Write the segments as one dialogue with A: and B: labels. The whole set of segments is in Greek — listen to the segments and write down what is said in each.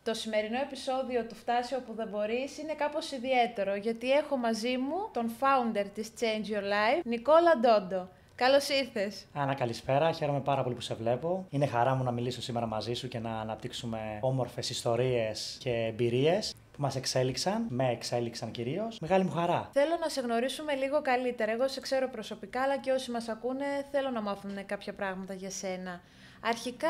A: Το σημερινό επεισόδιο του «Φτάσει όπου δεν μπορείς» είναι κάπως ιδιαίτερο, γιατί έχω μαζί μου τον founder της Change Your Life, Νικόλα Ντόντο. Καλώς ήρθες.
B: Άννα, καλησπέρα. Χαίρομαι πάρα πολύ που σε βλέπω. Είναι χαρά μου να μιλήσω σήμερα μαζί σου και να αναπτύξουμε όμορφες ιστορίες και εμπειρίες που μας εξέλιξαν, με εξέλιξαν κυρίως. Μεγάλη μου χαρά.
A: Θέλω να σε γνωρίσουμε λίγο καλύτερα. Εγώ σε ξέρω προσωπικά, αλλά και όσοι μας ακούνε θέλω να μάθουν κάποια πράγματα για σένα. Αρχικά,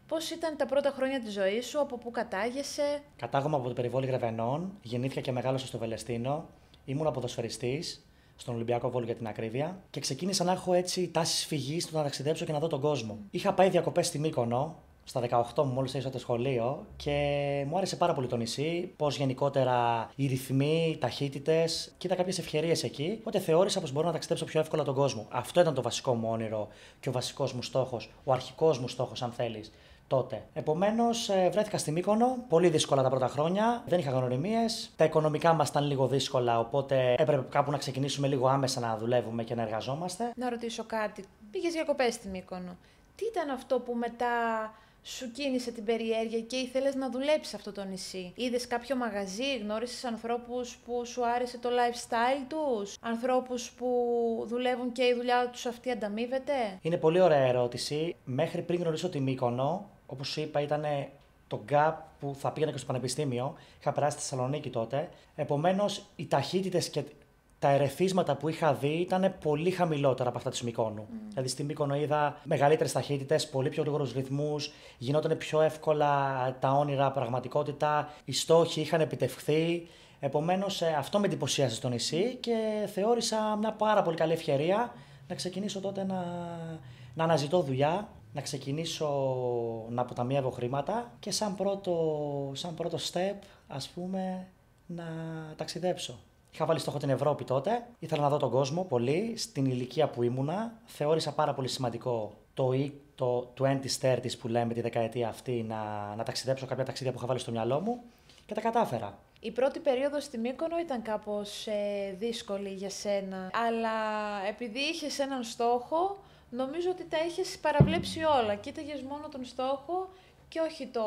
A: πώς ήταν τα πρώτα χρόνια της ζωής σου, από πού κατάγεσαι?
B: Κατάγομαι από το περιβόλι Γρεβενών, γεννήθηκα και μεγάλωσα στο Βελεστίνο. Ήμουν ποδοσφαιριστής, στον Ολυμπιακό Βόλο για την ακρίβεια, και ξεκίνησα να έχω έτσι τάσεις φυγής του να ταξιδέψω και να δω τον κόσμο. Είχα πάει διακοπές στη Μύκονο, στα 18 μου, μόλις ήρθα το σχολείο, και μου άρεσε πάρα πολύ το νησί. Πώς γενικότερα οι ρυθμοί, οι ταχύτητες, κοίτα κάποιες ευκαιρίες εκεί. Οπότε θεώρησα πως μπορώ να ταξιδέψω πιο εύκολα τον κόσμο. Αυτό ήταν το βασικό μου όνειρο και ο βασικός μου στόχος, ο αρχικός μου στόχος, αν θέλεις. Τότε. Επομένως, βρέθηκα στη Μύκονο. Πολύ δύσκολα τα πρώτα χρόνια. Δεν είχα γνωριμίες. Τα οικονομικά μας ήταν λίγο δύσκολα, οπότε έπρεπε κάπου να ξεκινήσουμε λίγο άμεσα να δουλεύουμε και να εργαζόμαστε.
A: Να ρωτήσω κάτι. Πήγες διακοπές στη Μύκονο. Τι ήταν αυτό που μετά σου κίνησε την περιέργεια και ήθελες να δουλέψεις αυτό το νησί? Είδες κάποιο μαγαζί, γνώρισες ανθρώπους που σου άρεσε το lifestyle τους, ανθρώπους που δουλεύουν και η δουλειά τους αυτή ανταμείβεται?
B: Είναι πολύ ωραία ερώτηση. Μέχρι πριν γνωρίσω τη Μύκονο, όπως σου είπα, ήταν το gap που θα πήγαινα και στο πανεπιστήμιο. Είχα περάσει στη Θεσσαλονίκη τότε. Επομένως, οι ταχύτητες και τα ερεθίσματα που είχα δει ήταν πολύ χαμηλότερα από αυτά της Μυκόνου. Δηλαδή, στη Μύκονο είδα μεγαλύτερες ταχύτητες, πολύ πιο γρήγορους ρυθμούς, γινόταν πιο εύκολα τα όνειρα πραγματικότητα, οι στόχοι είχαν επιτευχθεί. Επομένως, αυτό με εντυπωσίασε στο νησί και θεώρησα μια πάρα πολύ καλή ευκαιρία να ξεκινήσω τότε να αναζητώ δουλειά, να ξεκινήσω να αποταμιεύω χρήματα και σαν πρώτο step, ας πούμε, να ταξιδέψω. Είχα βάλει στόχο την Ευρώπη τότε, ήθελα να δω τον κόσμο πολύ. Στην ηλικία που ήμουνα, θεώρησα πάρα πολύ σημαντικό το 20-30s που λέμε, τη δεκαετία αυτή, να ταξιδέψω κάποια ταξίδια που είχα βάλει στο μυαλό μου και τα κατάφερα.
A: Η πρώτη περίοδος στη Μύκονο ήταν κάπως δύσκολη για σένα, αλλά επειδή είχες έναν στόχο, νομίζω ότι τα είχες παραβλέψει όλα. Κοίταγες μόνο τον στόχο και όχι το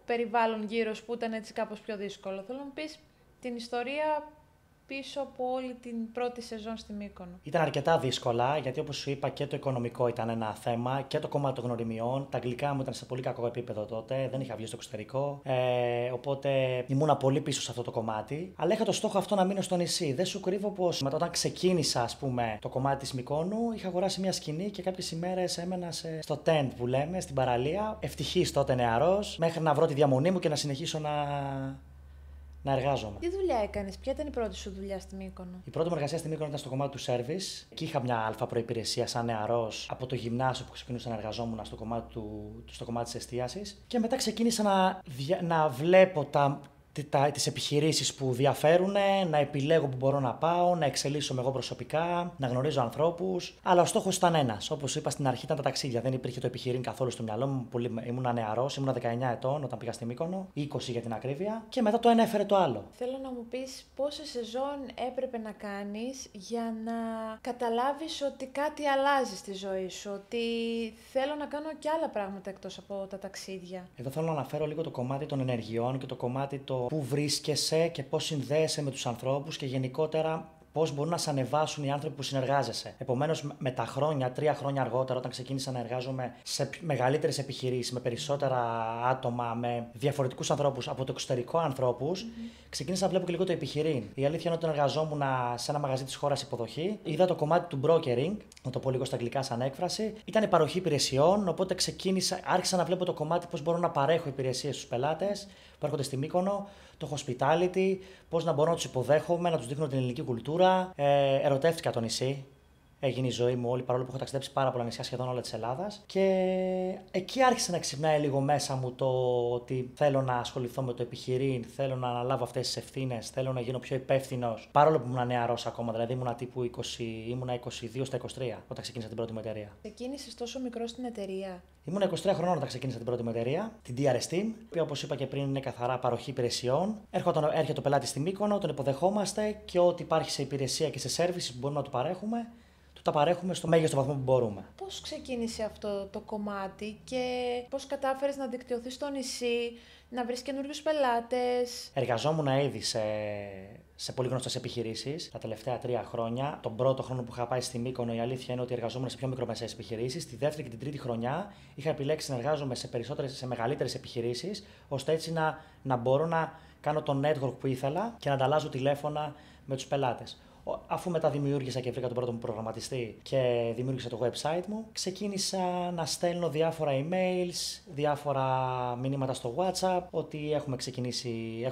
A: περιβάλλον γύρω σου που ήταν έτσι κάπως πιο δύσκολο. Θέλω να μου πεις την ιστορία πίσω από όλη την πρώτη σεζόν στη Μύκονο.
B: Ήταν αρκετά δύσκολα, γιατί όπως σου είπα και το οικονομικό ήταν ένα θέμα και το κομμάτι των γνωριμιών. Τα αγγλικά μου ήταν σε πολύ κακό επίπεδο τότε, δεν είχα βγει στο εξωτερικό. Οπότε ήμουνα πολύ πίσω σε αυτό το κομμάτι. Αλλά είχα το στόχο αυτό να μείνω στο νησί. Δεν σου κρύβω πως όταν ξεκίνησα, ας πούμε, το κομμάτι της Μυκόνου, είχα αγοράσει μια σκηνή και κάποιες ημέρες έμενα στο tent που λέμε, στην παραλία. Ευτυχής τότε νεαρός, μέχρι να βρω τη διαμονή μου και να συνεχίσω να εργάζομαι.
A: Τι δουλειά έκανες, ποια ήταν η πρώτη σου δουλειά στη Μύκονο?
B: Η πρώτη μου εργασία στη Μύκονο ήταν στο κομμάτι του service. Και είχα μια αλφα προϋπηρεσία σαν νεαρός από το γυμνάσιο που ξεκινούσα να εργαζόμουν στο κομμάτι της εστίασης. Και μετά ξεκίνησα να βλέπω τις επιχειρήσεις που διαφέρουν, να επιλέγω που μπορώ να πάω, να εξελίσσομαι εγώ προσωπικά, να γνωρίζω ανθρώπους. Αλλά ο στόχος ήταν ένας. Όπως είπα στην αρχή, ήταν τα ταξίδια. Δεν υπήρχε το επιχειρήν καθόλου στο μυαλό μου. Ήμουν νεαρός, ήμουν 19 ετών όταν πήγα στη Μύκονο, 20 για την ακρίβεια. Και μετά το ένα έφερε το άλλο.
A: Θέλω να μου πεις πόσες σεζόν έπρεπε να κάνεις για να καταλάβεις ότι κάτι αλλάζει στη ζωή σου, ότι θέλω να κάνω και άλλα πράγματα εκτός από τα ταξίδια.
B: Εδώ θέλω να αναφέρω λίγο το κομμάτι των ενεργειών και το κομμάτι πού βρίσκεσαι και πώς συνδέεσαι με τους ανθρώπους και γενικότερα πώς μπορούν να σε ανεβάσουν οι άνθρωποι που συνεργάζεσαι. Επομένως, με τα χρόνια, 3 χρόνια αργότερα, όταν ξεκίνησα να εργάζομαι σε μεγαλύτερες επιχειρήσεις, με περισσότερα άτομα, με διαφορετικούς ανθρώπους, από το εξωτερικό ανθρώπους, ξεκίνησα να βλέπω και λίγο το επιχειρήν. Η αλήθεια είναι ότι όταν εργαζόμουν σε ένα μαγαζί της χώρας υποδοχή, είδα το κομμάτι του brokering, να το πω λίγο στα αγγλικά σαν έκφραση. Ήταν η παροχή υπηρεσιών, οπότε άρχισα να βλέπω το κομμάτι πώς μπορώ να παρέχω υπηρεσίες στους πελάτες που έρχονται στη Μύκονο, το hospitality, πώς να μπορώ να τους υποδέχομαι, να τους δείχνω την ελληνική κουλτούρα. Ερωτεύτηκα το νησί. Έγινε η ζωή μου όλη, παρόλο που έχω ταξιδέψει πάρα πολλά νησιά, σχεδόν όλα της Ελλάδας. Και εκεί άρχισε να ξυπνάει λίγο μέσα μου το ότι θέλω να ασχοληθώ με το επιχειρήν, θέλω να αναλάβω αυτές τις ευθύνες, θέλω να γίνω πιο υπεύθυνος. Παρόλο που ήμουν νεαρός ακόμα, δηλαδή ήμουνα 22 στα 23 όταν ξεκίνησα την πρώτη μου εταιρεία.
A: Ξεκίνησες τόσο μικρό στην εταιρεία?
B: Ήμουν 23 χρονών όταν ξεκίνησα την πρώτη μου εταιρεία, την DRS Team, η οποία, όπως είπα και πριν, είναι καθαρά παροχή υπηρεσιών. Έρχεται ο πελάτης στη Μύκονο, τον υποδεχόμαστε και ό,τι υπάρχει σε υπηρεσία και σε services που μπορούμε να του παρέχουμε, του τα παρέχουμε στο μέγιστο βαθμό που μπορούμε.
A: Πώς ξεκίνησε αυτό το κομμάτι και πώς κατάφερες να δικτυωθείς στο νησί, να βρεις καινούριους πελάτες?
B: Εργαζόμουν ήδη σε πολύ γνωστές επιχειρήσεις τα τελευταία 3 χρόνια. Τον πρώτο χρόνο που είχα πάει στη Μύκονο, η αλήθεια είναι ότι εργαζόμουν σε πιο μικρομεσαίες επιχειρήσεις. Τη δεύτερη και την τρίτη χρονιά είχα επιλέξει να εργάζομαι σε μεγαλύτερες επιχειρήσεις, ώστε έτσι να μπορώ να κάνω το network που ήθελα και να ανταλλάζω τηλέφωνα με τους πελάτες. Αφού μετά δημιούργησα και βρήκα τον πρώτο μου προγραμματιστή και δημιούργησα το website μου, ξεκίνησα να στέλνω διάφορα emails, διάφορα μηνύματα στο WhatsApp, ότι έχω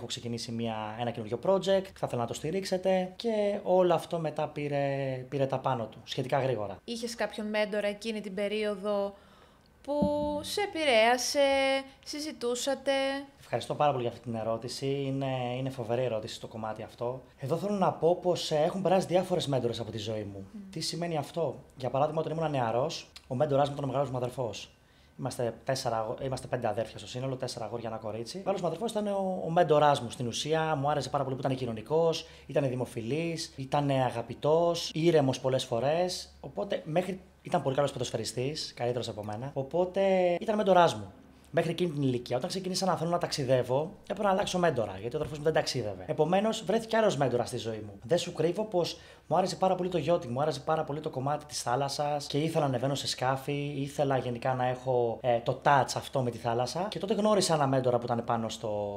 B: ξεκινήσει ένα καινούριο project, θα ήθελα να το στηρίξετε, και όλο αυτό μετά πήρε τα πάνω του, σχετικά γρήγορα.
A: Είχες κάποιον μέντορα εκείνη την περίοδο που σε επηρέασε, συζητούσατε?
B: Ευχαριστώ πάρα πολύ για αυτή την ερώτηση. Είναι φοβερή ερώτηση στο κομμάτι αυτό. Εδώ θέλω να πω πως έχουν περάσει διάφορες μέντορες από τη ζωή μου. Τι σημαίνει αυτό? Για παράδειγμα, όταν ήμουν νεαρός, ο μέντορας μου ήταν ο μεγάλος μου αδερφός. Είμαστε 5 αδέρφια στο σύνολο, 4 αγόρια, ένα κορίτσι. Ο μεγάλος μου αδερφός ήταν ο μέντορας μου στην ουσία. Μου άρεσε πάρα πολύ που ήταν κοινωνικός, ήταν δημοφιλής, ήταν αγαπητός, ήρεμος πολλές φορές. Οπότε ήταν πολύ καλός ποδοσφαιριστής, καλύτερος από μένα. Οπότε ήταν μέντορας μου. Μέχρι εκείνη την ηλικία, όταν ξεκίνησα να θέλω να ταξιδεύω, έπρεπε να αλλάξω μέντορα, γιατί ο αδερφός μου δεν ταξίδευε. Επομένως, βρέθηκε άλλος μέντορας στη ζωή μου. Δεν σου κρύβω πως μου άρεσε πάρα πολύ το yachting, μου άρεσε πάρα πολύ το κομμάτι της θάλασσας και ήθελα να ανεβαίνω σε σκάφη, ήθελα γενικά να έχω το touch αυτό με τη θάλασσα. Και τότε γνώρισα ένα μέντορα που ήταν πάνω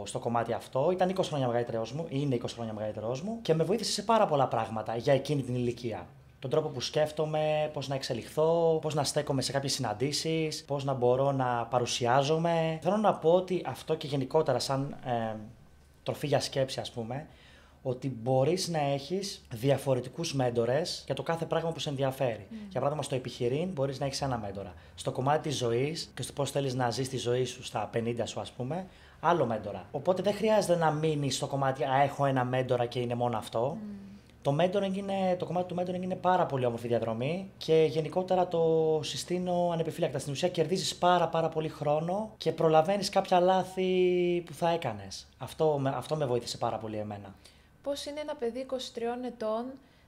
B: στο κομμάτι αυτό. Ήταν 20 χρόνια μεγαλύτερος μου, είναι 20 χρόνια μεγαλύτερος μου και με βοήθησε σε πάρα πολλά πράγματα για εκείνη την ηλικία. Τον τρόπο που σκέφτομαι, πώς να εξελιχθώ, πώς να στέκομαι σε κάποιες συναντήσεις, πώς να μπορώ να παρουσιάζομαι. Θέλω να πω ότι αυτό και γενικότερα σαν τροφή για σκέψη, ας πούμε, ότι μπορείς να έχεις διαφορετικούς μέντορες για το κάθε πράγμα που σε ενδιαφέρει. Για παράδειγμα, στο επιχειρήν μπορείς να έχεις ένα μέντορα. Στο κομμάτι της ζωής και στο πώς θέλεις να ζεις τη ζωή σου στα 50 σου, ας πούμε, άλλο μέντορα. Οπότε δεν χρειάζεται να μείνεις στο κομμάτι έχω ένα μέντορα και είναι μόνο αυτό. Το κομμάτι του mentoring είναι πάρα πολύ όμορφη διαδρομή και γενικότερα το συστήνω ανεπιφύλακτα. Στην ουσία κερδίζεις πάρα πολύ χρόνο και προλαβαίνεις κάποια λάθη που θα έκανες. Αυτό με βοήθησε πάρα πολύ εμένα.
A: Πώς είναι ένα παιδί 23 ετών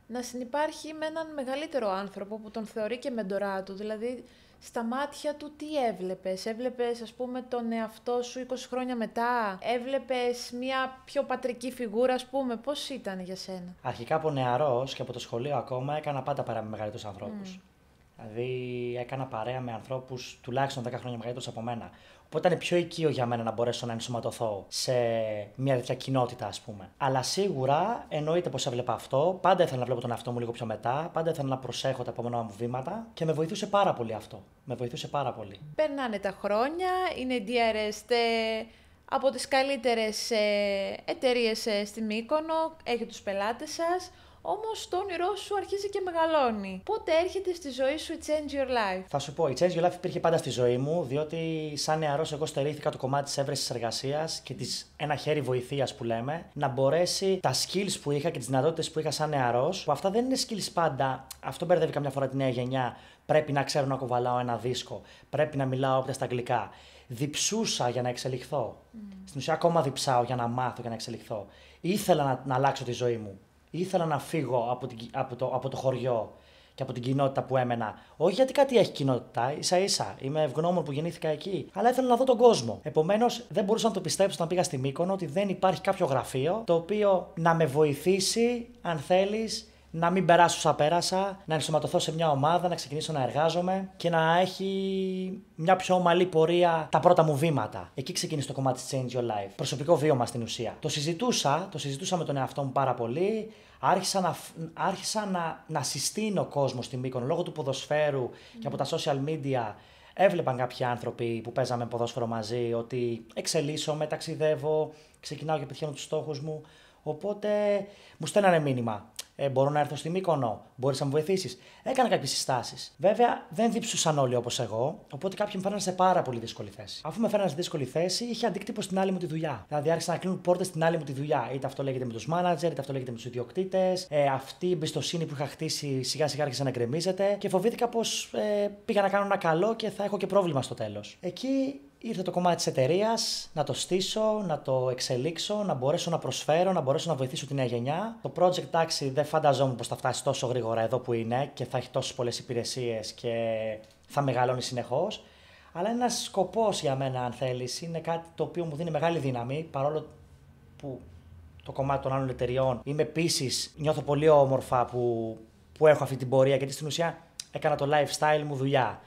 A: να συνυπάρχει με έναν μεγαλύτερο άνθρωπο που τον θεωρεί και μεντορά του? Δηλαδή, στα μάτια του τι έβλεπες, ας πούμε, τον εαυτό σου 20 χρόνια μετά? Έβλεπες μια πιο πατρική φιγούρα, ας πούμε? Πώς ήταν για σένα?
B: Αρχικά από νεαρός και από το σχολείο ακόμα έκανα πάντα παρέα με μεγαλύτερους ανθρώπους. Δηλαδή έκανα παρέα με ανθρώπους τουλάχιστον 10 χρόνια μεγαλύτερους από μένα. Οπότε ήταν πιο οικείο για μένα να μπορέσω να ενσωματωθώ σε μια τέτοια κοινότητα, ας πούμε. Αλλά σίγουρα εννοείται πως έβλεπα αυτό. Πάντα ήθελα να βλέπω τον εαυτό μου λίγο πιο μετά. Πάντα ήθελα να προσέχω τα επόμενα μου βήματα και με βοηθούσε πάρα πολύ αυτό. Με βοηθούσε πάρα πολύ.
A: Περνάνε τα χρόνια, είναι η DRS από τις καλύτερες εταιρείες στη Μύκονο, έχει τους πελάτες σας. Όμως το όνειρό σου αρχίζει και μεγαλώνει. Πότε έρχεται στη ζωή σου η Change Your Life?
B: Θα σου πω, η Change Your Life υπήρχε πάντα στη ζωή μου, διότι σαν νεαρός εγώ στερήθηκα το κομμάτι της έβρεσης εργασίας και ένα χέρι βοηθείας που λέμε, να μπορέσει τα skills που είχα και τις δυνατότητες που είχα σαν νεαρός, που αυτά δεν είναι skills πάντα, αυτό μπερδεύει καμιά φορά τη νέα γενιά. Πρέπει να ξέρω να κουβαλάω ένα δίσκο, πρέπει να μιλάω όποιτα στα αγγλικά. Διψούσα για να εξελιχθώ. Στην ουσία, ακόμα διψάω για να μάθω και να εξελιχθώ. Ήθελα να αλλάξω τη ζωή μου. Ήθελα να φύγω από το χωριό και από την κοινότητα που έμενα. Όχι γιατί κάτι έχει κοινότητα, ίσα-ίσα. Είμαι ευγνώμων που γεννήθηκα εκεί. Αλλά ήθελα να δω τον κόσμο. Επομένως, δεν μπορούσα να το πιστέψω όταν πήγα στη Μύκονο ότι δεν υπάρχει κάποιο γραφείο το οποίο να με βοηθήσει, αν θέλεις, να μην περάσω όσα πέρασα, να ενσωματωθώ σε μια ομάδα, να ξεκινήσω να εργάζομαι και να έχει μια πιο ομαλή πορεία τα πρώτα μου βήματα. Εκεί ξεκίνησε το κομμάτι της Change Your Life. Προσωπικό βίωμα στην ουσία. Το συζητούσα με τον εαυτό μου πάρα πολύ. Άρχισα να συστήνω κόσμο στη Μύκονο λόγω του ποδοσφαίρου και από τα social media. Έβλεπαν κάποιοι άνθρωποι που παίζαμε ποδόσφαιρο μαζί ότι εξελίσσομαι, ταξιδεύω, ξεκινάω και πετυχαίνω τους στόχους μου. Οπότε μου στέλνανε μήνυμα. Μπορώ να έρθω στη Μύκονο, μπορείς να μου βοηθήσεις? Έκανα κάποιες συστάσεις. Βέβαια, δεν διψούσαν όλοι όπως εγώ, οπότε κάποιοι με φέρναν σε πάρα πολύ δύσκολη θέση. Αφού με φέρναν σε δύσκολη θέση, είχε αντίκτυπο στην άλλη μου τη δουλειά. Δηλαδή, άρχισαν να κλείνουν πόρτες στην άλλη μου τη δουλειά. Είτε αυτό λέγεται με τους μάνατζερ, είτε αυτό λέγεται με τους ιδιοκτήτες. Αυτή η εμπιστοσύνη που είχα χτίσει σιγά-σιγά άρχισε να γκρεμίζεται και φοβήθηκα πως πήγα να κάνω ένα καλό και θα έχω και πρόβλημα στο τέλος. Εκεί ήρθε το κομμάτι της εταιρείας, να το στήσω, να το εξελίξω, να μπορέσω να προσφέρω, να μπορέσω να βοηθήσω τη νέα γενιά. Το project, εντάξει, δεν φανταζόμουν πως θα φτάσει τόσο γρήγορα εδώ που είναι και θα έχει τόσες πολλές υπηρεσίες και θα μεγαλώνει συνεχώς. Αλλά είναι ένας σκοπός για μένα, αν θέλεις. Είναι κάτι το οποίο μου δίνει μεγάλη δύναμη, παρόλο που το κομμάτι των άλλων εταιριών είμαι επίσης, νιώθω πολύ όμορφα που έχω αυτή την πορεία, γιατί στην ουσία έκανα το lifestyle μου δουλειά.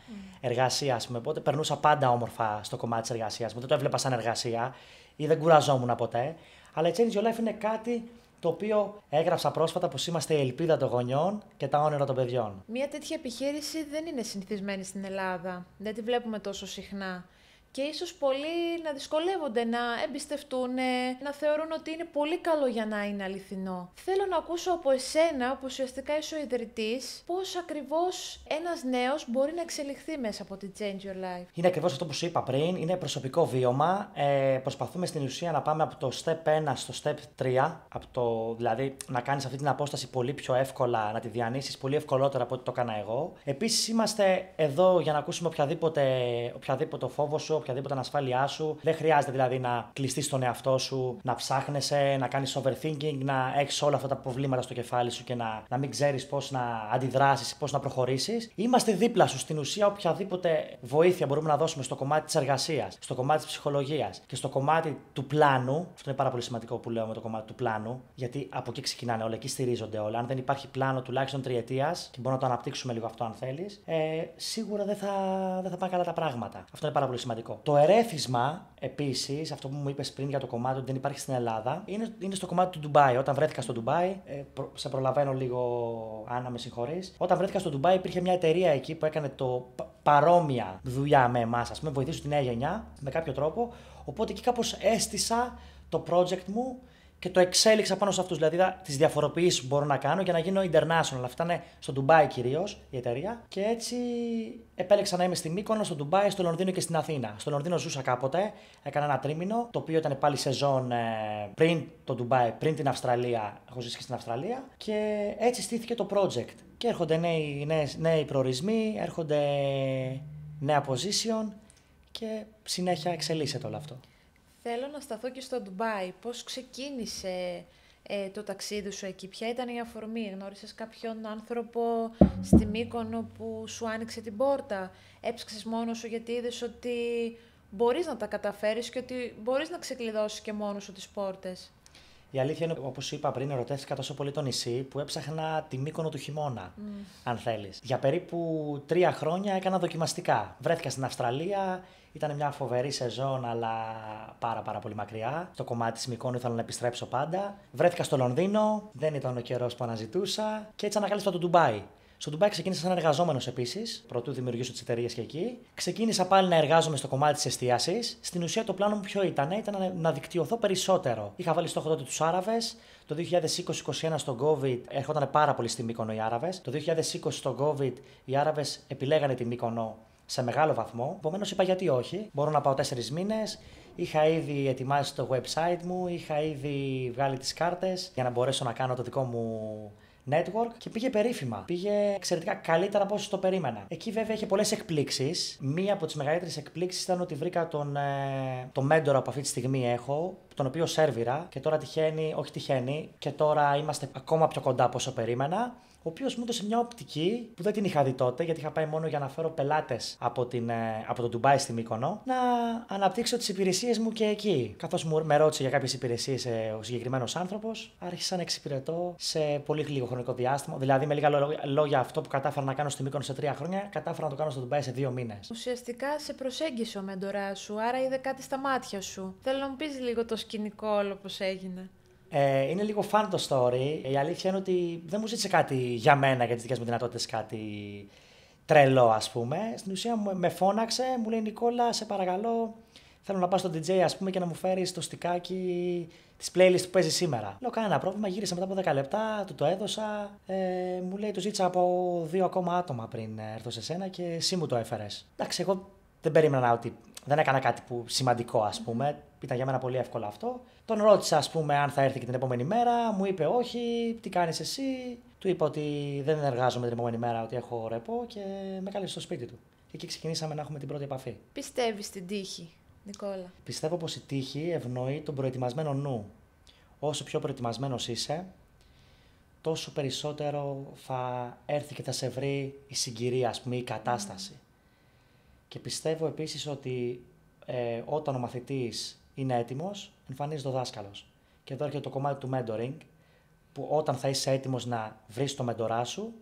B: Εργασία, ας πούμε. Οπότε περνούσα πάντα όμορφα στο κομμάτι της εργασίας μου. Δεν το έβλεπα σαν εργασία ή δεν κουραζόμουν ποτέ. Αλλά η Change Your Life είναι κάτι το οποίο έγραψα πρόσφατα πως είμαστε η ελπίδα των γονιών και τα όνειρα των παιδιών.
A: Μια τέτοια επιχείρηση δεν είναι συνηθισμένη στην Ελλάδα. Δεν τη βλέπουμε τόσο συχνά. Και ίσως πολλοί να δυσκολεύονται να εμπιστευτούν, να θεωρούν ότι είναι πολύ καλό για να είναι αληθινό. Θέλω να ακούσω από εσένα, που ουσιαστικά είσαι ο ιδρυτής, πώς ακριβώς ένας νέος μπορεί να εξελιχθεί μέσα από τη Change Your Life.
B: Είναι ακριβώς αυτό που σου είπα πριν, είναι προσωπικό βίωμα. Προσπαθούμε στην ουσία να πάμε από το step 1 στο step 3, δηλαδή να κάνεις αυτή την απόσταση πολύ πιο εύκολα, να τη διανύσεις πολύ ευκολότερα από ό,τι το έκανα εγώ. Επίσης είμαστε εδώ για να ακούσουμε οποιαδήποτε φόβο σου, οποιαδήποτε ανασφάλειά σου. Δεν χρειάζεται δηλαδή να κλειστείς στον εαυτό σου, να ψάχνεσαι, να κάνεις overthinking, να έχεις όλα αυτά τα προβλήματα στο κεφάλι σου και να μην ξέρεις πώς να αντιδράσεις, πώς να προχωρήσεις. Είμαστε δίπλα σου. Στην ουσία, οποιαδήποτε βοήθεια μπορούμε να δώσουμε στο κομμάτι της εργασίας, στο κομμάτι της ψυχολογίας και στο κομμάτι του πλάνου. Αυτό είναι πάρα πολύ σημαντικό που λέω με το κομμάτι του πλάνου, γιατί από εκεί ξεκινάνε όλα, εκεί στηρίζονται όλα. Αν δεν υπάρχει πλάνο τουλάχιστον τριετίας, και μπορούμε να το αναπτύξουμε λίγο αυτό αν θέλεις, σίγουρα δεν θα πάνε καλά τα πράγματα. Αυτό είναι πάρα πολύ σημαντικό. Το ερέθισμα, επίσης, αυτό που μου είπες πριν για το κομμάτι ότι δεν υπάρχει στην Ελλάδα, είναι στο κομμάτι του Ντουμπάι. Όταν βρέθηκα στο Ντουμπάι, σε προλαβαίνω λίγο, Άννα, με συγχωρείς. Όταν βρέθηκα στο Ντουμπάι, υπήρχε μια εταιρεία εκεί που έκανε παρόμοια δουλειά με εμάς, ας πούμε, βοηθήσω τη νέα γενιά με κάποιο τρόπο. Οπότε εκεί κάπως έστησα το project μου και το εξέλιξα πάνω σε αυτούς. Δηλαδή τις διαφοροποιήσεις που μπορώ να κάνω για να γίνω international. Αυτά είναι στο Ντουμπάι κυρίως η εταιρεία. Και έτσι επέλεξα να είμαι στη Μύκονο, στο Ντουμπάι, στο Λονδίνο και στην Αθήνα. Στο Λονδίνο ζούσα κάποτε, έκανα ένα τρίμηνο, το οποίο ήταν πάλι σεζόν πριν το Ντουμπάι, πριν την Αυστραλία. Έχω ζήσει και στην Αυστραλία. Και έτσι στήθηκε το project. Και έρχονται νέοι προορισμοί, έρχονται νέα position και συνέχεια εξελίσσεται όλο αυτό.
A: Θέλω να σταθώ και στο Ντουμπάι. Πώς ξεκίνησε το ταξίδι σου εκεί, ποια ήταν η αφορμή, γνώρισες κάποιον άνθρωπο στη Μύκονο που σου άνοιξε την πόρτα, έψαξες μόνος σου γιατί είδες ότι μπορείς να τα καταφέρεις και ότι μπορείς να ξεκλειδώσεις και μόνος σου τις πόρτες.
B: Η αλήθεια είναι, όπως σου είπα πριν, ερωτεύτηκα τόσο πολύ το νησί που έψαχνα τη Μύκονο του χειμώνα, αν θέλεις. Για περίπου 3 χρόνια έκανα δοκιμαστικά. Βρέθηκα στην Αυστραλία, ήταν μια φοβερή σεζόν, αλλά πάρα πολύ μακριά. Το κομμάτι της Μυκόνου ήθελα να επιστρέψω πάντα. Βρέθηκα στο Λονδίνο, δεν ήταν ο καιρός που αναζητούσα και έτσι ανακάλυψα το Ντουμπάι. Στο Ντουμπάι ξεκίνησα σαν εργαζόμενος επίσης, πρωτού δημιουργήσω τις εταιρείες και εκεί. Ξεκίνησα πάλι να εργάζομαι στο κομμάτι της εστίασης. Στην ουσία το πλάνο μου ποιο ήταν να δικτυωθώ περισσότερο. Είχα βάλει στόχο τότε τους Άραβες. Το 2020-2021 στον COVID έρχονταν πάρα πολύ στη Μύκονο οι Άραβες. Το 2020 στον COVID οι Άραβες επιλέγανε τη Μύκονο σε μεγάλο βαθμό. Επομένως είπα γιατί όχι. Μπορώ να πάω 4 μήνες. Είχα ήδη ετοιμάσει το website μου, είχα ήδη βγάλει τις κάρτες για να μπορέσω να κάνω το δικό μου network και πήγε περίφημα. Πήγε εξαιρετικά καλύτερα από όσο το περίμενα. Εκεί βέβαια είχε πολλές εκπλήξεις. Μία από τις μεγαλύτερες εκπλήξεις ήταν ότι βρήκα τον μέντορα που αυτή τη στιγμή έχω, τον οποίο σέρβιρα και τώρα τυχαίνει και τώρα είμαστε ακόμα πιο κοντά από όσο περίμενα. Ο οποίος μου έδωσε μια οπτική που δεν την είχα δει τότε, γιατί είχα πάει μόνο για να φέρω πελάτες από το Ντουμπάι στη Μύκονο, να αναπτύξω τις υπηρεσίες μου και εκεί. Καθώς με ρώτησε για κάποιες υπηρεσίες ο συγκεκριμένος άνθρωπος, άρχισα να εξυπηρετώ σε πολύ λίγο χρονικό διάστημα. Δηλαδή, με λίγα λόγια, αυτό που κατάφερα να κάνω στη Μύκονο σε 3 χρόνια, κατάφερα να το κάνω στο Ντουμπάι σε 2 μήνες.
A: Ουσιαστικά σε προσέγγισε ο μέντοράς σου, άρα είδε κάτι στα μάτια σου. Θέλω να μου πεις λίγο το σκηνικό όλο πώς έγινε.
B: Είναι λίγο fun το story. Η αλήθεια είναι ότι δεν μου ζήτησε κάτι για μένα, για τις δικές μου δυνατότητες, κάτι τρελό, ας πούμε. Στην ουσία με φώναξε, μου λέει Νικόλα, σε παρακαλώ, θέλω να πάω στο DJ, ας πούμε, και να μου φέρεις το στικάκι της playlist που παίζει σήμερα. Λέω κανένα πρόβλημα, γύρισα μετά από 10 λεπτά, του το έδωσα. Μου λέει, το ζήτησα από 2 ακόμα άτομα πριν έρθω σε σένα και εσύ μου το έφερες. Εντάξει, εγώ δεν περίμενα ότι. Δεν έκανα κάτι σημαντικό, ας πούμε. Ήταν για μένα πολύ εύκολο αυτό. Τον ρώτησα, ας πούμε, αν θα έρθει και την επόμενη μέρα. Μου είπε όχι. Τι κάνεις εσύ? Του είπα ότι δεν εργάζομαι την επόμενη μέρα, ότι έχω ρεπό και με κάλεσε στο σπίτι του. Και εκεί ξεκινήσαμε να έχουμε την πρώτη επαφή.
A: Πιστεύεις στην τύχη? Νικόλα.
B: Πιστεύω πως η τύχη ευνοεί τον προετοιμασμένο νου. Όσο πιο προετοιμασμένος είσαι, τόσο περισσότερο θα έρθει και θα σε βρει η συγκυρία, ας πούμε, η κατάσταση. Και πιστεύω επίσης ότι όταν ο μαθητής είναι έτοιμος, εμφανίζεται ο δάσκαλος. Και εδώ έρχεται το κομμάτι του mentoring, που όταν θα είσαι έτοιμος να βρεις το μεντορά σου,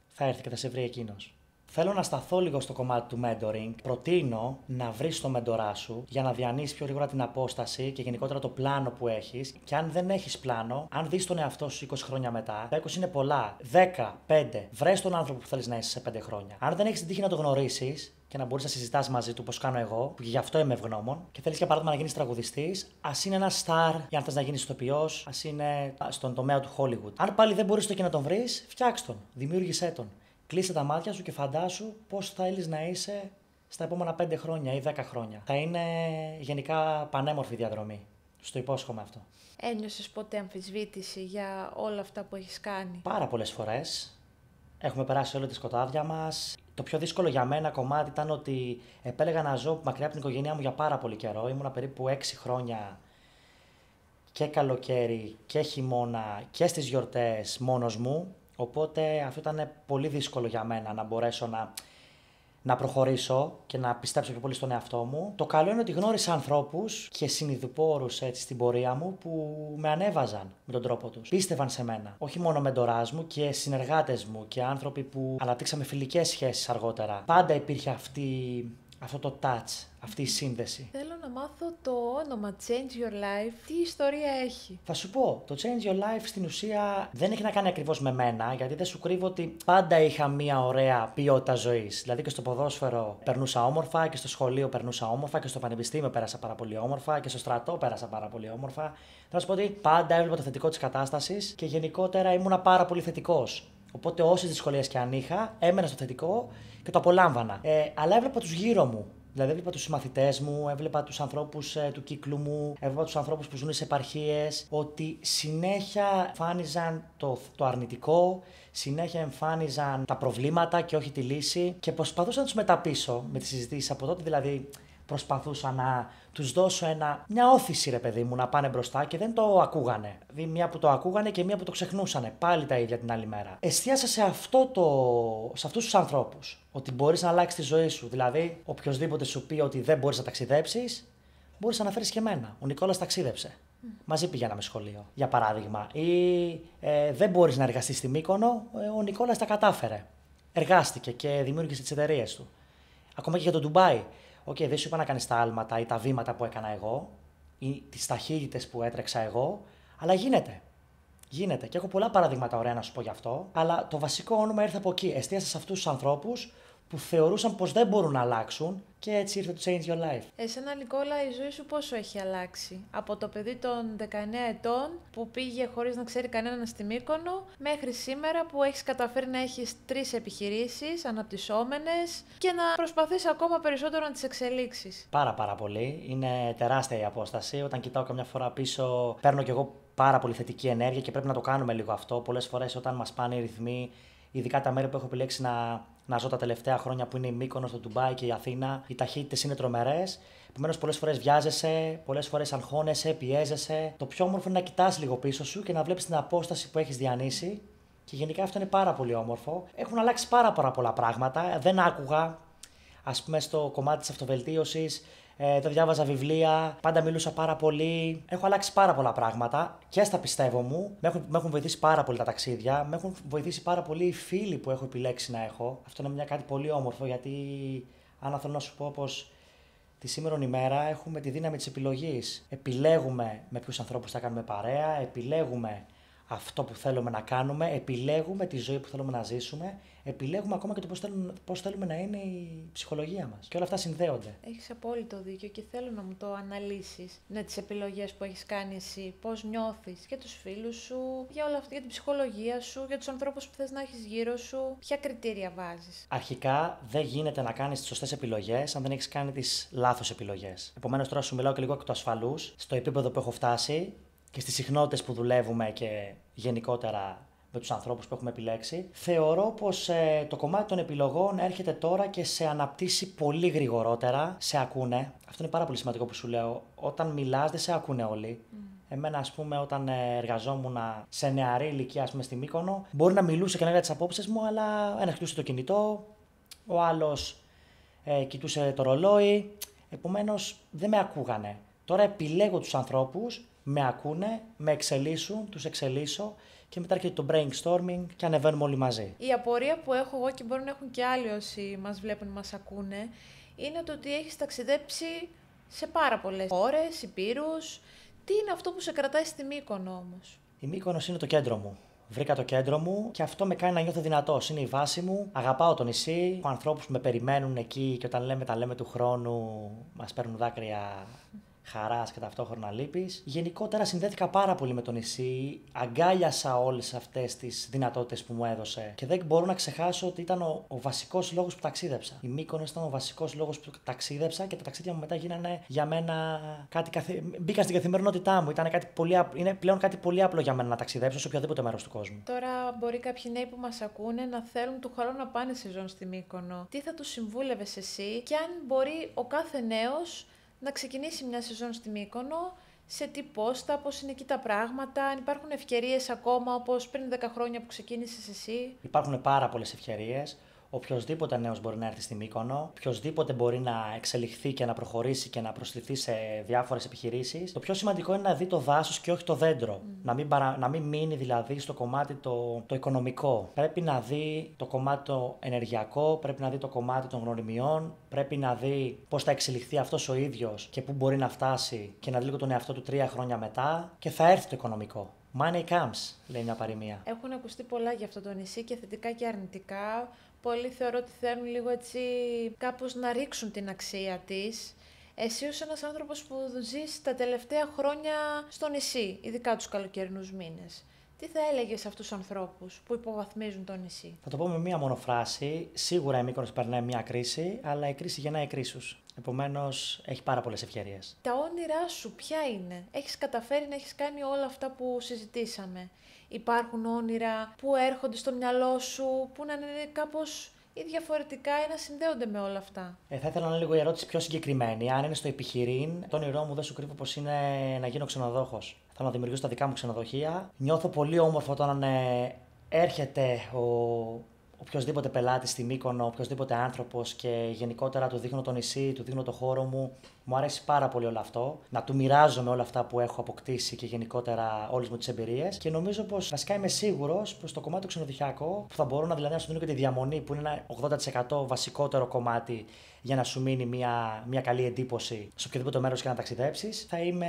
B: θα έρθει και θα σε βρει εκείνος. Θέλω να σταθώ λίγο στο κομμάτι του mentoring. Προτείνω να βρεις το μεντορά σου για να διανύσεις πιο γρήγορα την απόσταση και γενικότερα το πλάνο που έχεις. Και αν δεν έχεις πλάνο, αν δεις τον εαυτό σου 20 χρόνια μετά, τα 20 είναι πολλά. 10, 5, βρες τον άνθρωπο που θέλεις να είσαι σε 5 χρόνια. Αν δεν έχεις την τύχη να το γνωρίσεις και να μπορείς να συζητάς μαζί του, όπως κάνω εγώ, που γι' αυτό είμαι ευγνώμων, και θέλεις για παράδειγμα να γίνεις τραγουδιστής, ας είναι ένα star, ή αν θες να γίνεις ηθοποιός, ας είναι στον τομέα του Hollywood. Αν πάλι δεν μπορείς το εκεί να τον βρεις, φτιάξ' τον, δημιούργησέ τον. Κλείσε τα μάτια σου και φαντάσου πώς θέλεις να είσαι στα επόμενα 5 χρόνια ή 10 χρόνια. Θα είναι γενικά πανέμορφη διαδρομή. Στο υπόσχομαι αυτό.
A: Ένιωσες ποτέ αμφισβήτηση για όλα αυτά που έχεις κάνει?
B: Πάρα πολλές φορές. Έχουμε περάσει όλα τα σκοτάδια μας. Το πιο δύσκολο για μένα κομμάτι ήταν ότι επέλεγα να ζω μακριά από την οικογένειά μου για πάρα πολύ καιρό. Ήμουνα περίπου 6 χρόνια και καλοκαίρι και χειμώνα και στις γιορτές μόνος μου. Οπότε αυτό ήταν πολύ δύσκολο για μένα να μπορέσω να προχωρήσω και να πιστέψω πιο πολύ στον εαυτό μου. Το καλό είναι ότι γνώρισα ανθρώπους και συνειδηπόρους έτσι στην πορεία μου που με ανέβαζαν με τον τρόπο τους. Πίστευαν σε μένα. Όχι μόνο μεντοράς μου και συνεργάτες μου και άνθρωποι που αναπτύξαμε φιλικές σχέσεις αργότερα. Πάντα υπήρχε αυτό το touch, αυτή η σύνδεση.
A: Θέλω να μάθω το όνομα Change Your Life, τι ιστορία έχει.
B: Θα σου πω, το Change Your Life στην ουσία δεν έχει να κάνει ακριβώς με μένα, γιατί δεν σου κρύβω ότι πάντα είχα μια ωραία ποιότητα ζωής. Δηλαδή και στο ποδόσφαιρο περνούσα όμορφα, και στο σχολείο περνούσα όμορφα, και στο πανεπιστήμιο πέρασα πάρα πολύ όμορφα, και στο στρατό πέρασα πάρα πολύ όμορφα. Θα σου πω ότι πάντα έβλεπα το θετικό της κατάστασης και γενικότερα ήμουνα πάρα πολύ θετικός. Οπότε όσες δυσκολίες και αν είχα, έμενα στο θετικό και το απολάμβανα. Αλλά έβλεπα τους γύρω μου. Δηλαδή, έβλεπα τους συμμαθητές μου, έβλεπα τους ανθρώπους του κύκλου μου, έβλεπα τους ανθρώπους που ζουν σε επαρχίες, ότι συνέχεια εμφάνιζαν το αρνητικό, συνέχεια εμφάνιζαν τα προβλήματα και όχι τη λύση, και προσπαθούσα να τους μεταπίσω με τις συζητήσεις από τότε. Δηλαδή, προσπαθούσα να τους δώσω μια όθηση, ρε παιδί μου, να πάνε μπροστά, και δεν το ακούγανε. Δηλαδή, μία που το ακούγανε και μία που το ξεχνούσανε. Πάλι τα ίδια την άλλη μέρα. Εστίασα σε αυτούς τους ανθρώπους. Ότι μπορείς να αλλάξεις τη ζωή σου. Δηλαδή, οποιοδήποτε σου πει ότι δεν μπορείς να ταξιδέψεις, μπορείς να αναφέρεις και εμένα. Ο Νικόλας ταξίδεψε. Μαζί πηγαίναμε σχολείο, για παράδειγμα. Ή δεν μπορείς να εργαστείς στη Μύκονο, ο Νικόλας τα κατάφερε. Εργάστηκε και δημιούργησε τις εταιρείες του. Ακόμα και για το Ντουμπάι. Δεν σου είπα να κάνεις τα άλματα ή τα βήματα που έκανα εγώ, ή τις ταχύτητες που έτρεξα εγώ, αλλά γίνεται. Γίνεται. Και έχω πολλά παραδείγματα ωραία να σου πω γι' αυτό. Αλλά το βασικό όνομα ήρθε από εκεί. Εστίασα σε αυτούς τους ανθρώπους που θεωρούσαν πως δεν μπορούν να αλλάξουν, και έτσι ήρθε το Change Your Life.
A: Εσένα, Νικόλα, η ζωή σου πόσο έχει αλλάξει? Από το παιδί των 19 ετών που πήγε χωρίς να ξέρει κανέναν στη Μύκονο, μέχρι σήμερα που έχεις καταφέρει να έχεις 3 επιχειρήσεις αναπτυσσόμενες και να προσπαθείς ακόμα περισσότερο να τις εξελίξεις.
B: Πάρα πολύ. Είναι τεράστια η απόσταση. Όταν κοιτάω καμιά φορά πίσω, παίρνω κι εγώ πάρα πολύ θετική ενέργεια και πρέπει να το κάνουμε λίγο αυτό. Πολλές φορές όταν μας πάνε οι ρυθμοί, ειδικά τα μέρη που έχω επιλέξει να ζω τα τελευταία χρόνια, που είναι η Μύκονος, το Ντουμπάι και η Αθήνα, οι ταχύτητες είναι τρομερές. Επομένως, πολλές φορές βιάζεσαι, πολλές φορές αγχώνεσαι, πιέζεσαι. Το πιο όμορφο είναι να κοιτάς λίγο πίσω σου και να βλέπεις την απόσταση που έχεις διανύσει. Και γενικά αυτό είναι πάρα πολύ όμορφο. Έχουν αλλάξει πάρα πολλά πράγματα. Δεν άκουγα, ας πούμε, στο κομμάτι της αυτοβελτίωσης. Δεν διάβαζα βιβλία, πάντα μιλούσα πάρα πολύ. Έχω αλλάξει πάρα πολλά πράγματα και στα πιστεύω μου. Με έχουν βοηθήσει πάρα πολύ τα ταξίδια. Με έχουν βοηθήσει πάρα πολύ οι φίλοι που έχω επιλέξει να έχω. Αυτό είναι κάτι πολύ όμορφο, γιατί αν θέλω να σου πω πως τη σήμερον ημέρα έχουμε τη δύναμη της επιλογής. Επιλέγουμε με ποιους ανθρώπους θα κάνουμε παρέα, επιλέγουμε αυτό που θέλουμε να κάνουμε, επιλέγουμε τη ζωή που θέλουμε να ζήσουμε, επιλέγουμε ακόμα και το πώς θέλουμε να είναι η ψυχολογία μας. Και όλα αυτά συνδέονται.
A: Έχεις απόλυτο δίκιο και θέλω να μου το αναλύσεις με τις επιλογές που έχεις κάνει εσύ. Πώς νιώθεις για τους φίλους σου, για όλα αυτά, για την ψυχολογία σου, για τους ανθρώπους που θες να έχεις γύρω σου. Ποια κριτήρια βάζεις?
B: Αρχικά, δεν γίνεται να κάνεις τις σωστές επιλογές αν δεν έχεις κάνει τις λάθος επιλογές. Επομένως, τώρα σου μιλάω και λίγο εκ του ασφαλούς, στο επίπεδο που έχω φτάσει και στις συχνότητες που δουλεύουμε και γενικότερα με τους ανθρώπους που έχουμε επιλέξει. Θεωρώ πως το κομμάτι των επιλογών έρχεται τώρα και σε αναπτύσσει πολύ γρηγορότερα, σε ακούνε. Αυτό είναι πάρα πολύ σημαντικό που σου λέω. Όταν μιλάς δεν σε ακούνε όλοι. Εμένα, ας πούμε, όταν εργαζόμουν σε νεαρή ηλικία, ας πούμε, στη Μύκονο, μπορεί να μιλούσε και να έλεγα τις απόψεις μου, αλλά ένας κοιτούσε το κινητό, ο άλλος κοιτούσε το ρολόι. Επομένως, δεν με ακούγανε. Τώρα επιλέγω τους ανθρώπους, με ακούνε, με εξελίσσουν, τους εξελίσσω και μετά έρχεται το brainstorming και ανεβαίνουμε όλοι μαζί.
A: Η απορία που έχω εγώ και μπορεί να έχουν και άλλοι όσοι μας βλέπουν, μας ακούνε, είναι το ότι έχεις ταξιδέψει σε πάρα πολλές χώρες, υπήρους. Τι είναι αυτό που σε κρατάει στη Μύκονο όμως?
B: Η Μύκονος είναι το κέντρο μου. Βρήκα το κέντρο μου και αυτό με κάνει να νιώθω δυνατός. Είναι η βάση μου. Αγαπάω το νησί. Έχω ανθρώπους που με περιμένουν εκεί και όταν τα λέμε του χρόνου, μας παίρνουν δάκρυα χαράς και ταυτόχρονα λύπης. Γενικότερα συνδέθηκα πάρα πολύ με το νησί. Αγκάλιασα όλες αυτές τις δυνατότητες που μου έδωσε. Και δεν μπορώ να ξεχάσω ότι ήταν ο βασικός λόγος που ταξίδεψα. Η Μύκονος ήταν ο βασικός λόγος που ταξίδεψα και τα ταξίδια μου μετά γίνανε για μένα μπήκαν στην καθημερινότητά μου. Είναι πλέον κάτι πολύ απλό για μένα να ταξιδέψω σε οποιοδήποτε μέρος του κόσμου.
A: Τώρα, μπορεί κάποιοι νέοι που μας ακούνε να θέλουν του χρόνου να πάνε σεζόν στη Μύκονο. Τι θα τους συμβούλευες εσύ και αν μπορεί ο κάθε νέος να ξεκινήσει μια σεζόν στη Μύκονο, σε τι πόστα, πώς είναι εκεί τα πράγματα, αν υπάρχουν ευκαιρίες ακόμα όπως πριν 10 χρόνια που ξεκίνησες εσύ?
B: Υπάρχουν πάρα πολλές ευκαιρίες. Οποιοςδήποτε νέος μπορεί να έρθει στη Μύκονο, οποιοςδήποτε μπορεί να εξελιχθεί και να προχωρήσει και να προσθεθεί σε διάφορες επιχειρήσεις. Το πιο σημαντικό είναι να δει το δάσος και όχι το δέντρο. Να μην μείνει δηλαδή στο κομμάτι το οικονομικό. Πρέπει να δει το κομμάτι το ενεργειακό, πρέπει να δει το κομμάτι των γνωριμιών, πρέπει να δει πώς θα εξελιχθεί αυτός ο ίδιος και πού μπορεί να φτάσει και να δει λίγο τον εαυτό του 3 χρόνια μετά και θα έρθει το οικονομικό. Money comes, λέει μια παροιμία.
A: Έχουν ακουστεί πολλά για αυτό το νησί και θετικά και αρνητικά. Πολλοί θεωρώ ότι θέλουν λίγο έτσι κάπως να ρίξουν την αξία της. Εσύ ως ένας άνθρωπος που ζεις τα τελευταία χρόνια στο νησί, ειδικά τους καλοκαιρινούς μήνες, τι θα έλεγες σε αυτούς τους ανθρώπους που υποβαθμίζουν το νησί?
B: Θα το πω με μία μόνο φράση. Σίγουρα η Μύκονος περνάει μία κρίση, αλλά η κρίση γεννάει κρίσους. Επομένως, έχει πάρα πολλές ευκαιρίες.
A: Τα όνειρά σου ποια είναι? Έχεις καταφέρει να έχεις κάνει όλα αυτά που συζητήσαμε? Υπάρχουν όνειρα που έρχονται στο μυαλό σου, που να είναι κάπως ή διαφορετικά ή να συνδέονται με όλα αυτά?
B: Θα ήθελα να είναι λίγο η ερώτηση πιο συγκεκριμένη. Αν είναι στο επιχειρήν, το όνειρό μου δεν σου κρύβω πως είναι να γίνω ξενοδόχος. Θέλω να δημιουργήσω τα δικά μου ξενοδοχεία. Νιώθω πολύ όμορφο όταν έρχεται οποιοδήποτε πελάτη στη Μύκονο, οποιοδήποτε άνθρωπος και γενικότερα του δείχνω το νησί, του δείχνω το χώρο μου. Μου αρέσει πάρα πολύ όλο αυτό. Να του μοιράζομαι όλα αυτά που έχω αποκτήσει και γενικότερα όλες μου τις εμπειρίες. Και νομίζω πως βασικά είμαι σίγουρος πως το κομμάτι του ξενοδοχειακό, που θα μπορώ δηλαδή να σου δίνω και τη διαμονή, που είναι ένα 80% βασικότερο κομμάτι για να σου μείνει μια καλή εντύπωση σε οποιοδήποτε μέρος και να ταξιδέψεις, θα είμαι